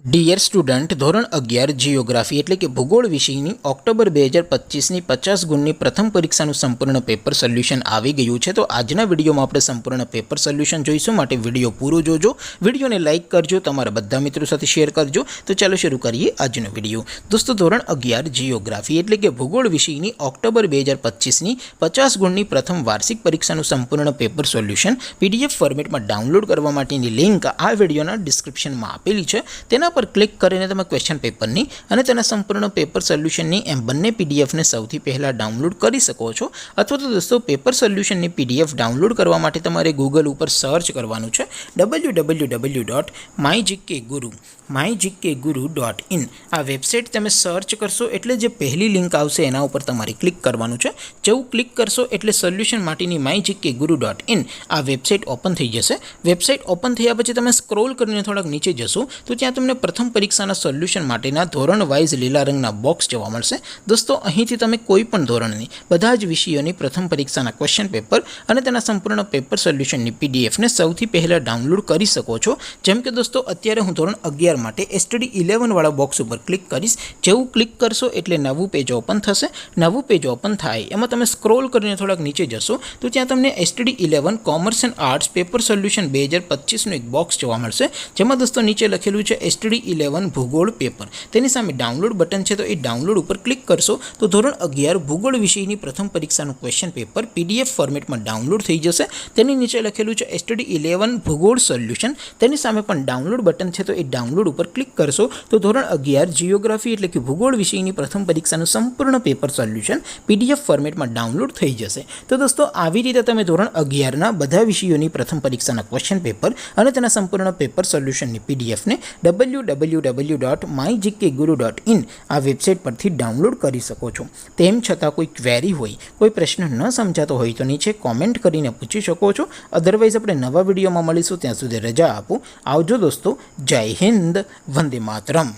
Dear student, ધોરણ 11 geography એટલે કે ભૂગોળ વિષયની ઓક્ટોબર 2025ની 50 ગુણની પ્રથમ પરીક્ષાનું સંપૂર્ણ પેપર સોલ્યુશન આવી ગયું છે. તો આજના વિડીયોમાં આપણે સંપૂર્ણ પેપર સોલ્યુશન જોઈશું, માટે વિડીયો પૂરો જોજો. વિડીયોને લાઇક કરજો, તમારા બધા મિત્રો સાથે શેર કરજો. તો ચાલો શરૂ કરીએ આજનો વિડીયો. દોસ્તો, ધોરણ 11 જિયોગ્રાફી એટલે કે ભૂગોળ વિષયની ઓક્ટોબર 2025ની 50 ગુણની પ્રથમ વાર્ષિક પરીક્ષાનું સંપૂર્ણ પેપર સોલ્યુશન PDF ફોર્મેટમાં ડાઉનલોડ કરવા માટેની લિંક આ વિડીયોના ડિસ્ક્રિપ્શનમાં આપેલી છે. તેના પર ક્લિક કરીને તમે ક્વેશ્ચન પેપરની અને તેના સંપૂર્ણ પેપર સોલ્યુશનની એમ બંને પીડીએફને સૌથી પહેલાં ડાઉનલોડ કરી શકો છો. અથવા તો દોસ્તો, પેપર સોલ્યુશનની PDF ડાઉનલોડ કરવા માટે તમારે ગૂગલ ઉપર સર્ચ કરવાનું છે www.mygkguru.in. આ વેબસાઇટ તમે સર્ચ કરશો એટલે જે પહેલી લિંક આવશે એના ઉપર તમારે ક્લિક કરવાનું છે. જેવું ક્લિક કરશો એટલે સોલ્યુશન માટેની mygkguru.in આ વેબસાઇટ ઓપન થઈ જશે. વેબસાઇટ ઓપન થયા પછી તમે સ્ક્રોલ કરીને થોડાક નીચે જશો તો ત્યાં તમને પ્રથમ પરીક્ષાના સોલ્યુશન માટેના ધોરણ વાઇઝ લીલા રંગના બોક્સ જોવા મળશે. દોસ્તો, અહીંથી તમે કોઈ પણ ધોરણની બધા જ વિષયોની પ્રથમ પરીક્ષાના ક્વેશ્ચન પેપર અને તેના સંપૂર્ણ પેપર સોલ્યુશનની PDFને સૌથી પહેલાં ડાઉનલોડ કરી શકો છો. જેમ કે દોસ્તો, અત્યારે હું ધોરણ 11 માટે STD 11 વાળા બોક્સ ઉપર ક્લિક કરીશ. જેવું ક્લિક કરશો એટલે નવું પેજ ઓપન થશે. નવું પેજ ઓપન થાય એમાં તમે સ્ક્રોલ કરીને થોડાક નીચે જશો તો ત્યાં તમને STD 11 commerce and arts paper solution 2025નું એક બોક્સ જોવા મળશે. જેમાં દોસ્તો નીચે લખેલું છે STD 11 ભૂગોળ પેપર. તેની સામે ડાઉનલોડ બટન છે, તો એ ડાઉનલોડ ઉપર ક્લિક કરશો તો ધોરણ 11 ભૂગોળ વિષયની પ્રથમ પરીક્ષાનું ક્વેશ્ચન પેપર PDF ફોર્મેટમાં ડાઉનલોડ થઈ જશે. તેની નીચે લખેલું છે STD 11 ભૂગોળ સોલ્યુશન. તેની સામે પણ ડાઉનલોડ બટન છે, તો એ ડાઉનલોડ ઉપર ક્લિક કરશો તો ધોરણ 11 જિયોગ્રાફી એટલે કે ભૂગોળ વિષયની પ્રથમ પરીક્ષાનું સંપૂર્ણ પેપર સોલ્યુશન PDF ફોર્મેટમાં ડાઉનલોડ થઈ જશે. તો દોસ્તો, આવી રીતે તમે ધોરણ 11ના બધા વિષયોની પ્રથમ પરીક્ષાના ક્વેશ્ચન પેપર અને તેના સંપૂર્ણ પેપર સોલ્યુશનની PDFને www.mygkguru.in આ વેબસાઇટ પરથી ડાઉનલોડ કરી શકો છો. તેમ છતાં કોઈ ક્વેરી હોય, કોઈ પ્રશ્ન ન સમજાતો હોય તો નીચે કોમેન્ટ કરીને પૂછી શકો છો. અધરવાઇઝ આપણે નવા વિડીયોમાં મળીશું. ત્યાં સુધી રજા આપો. આવજો દોસ્તો. જય હિન્દ. વંદે માતરમ.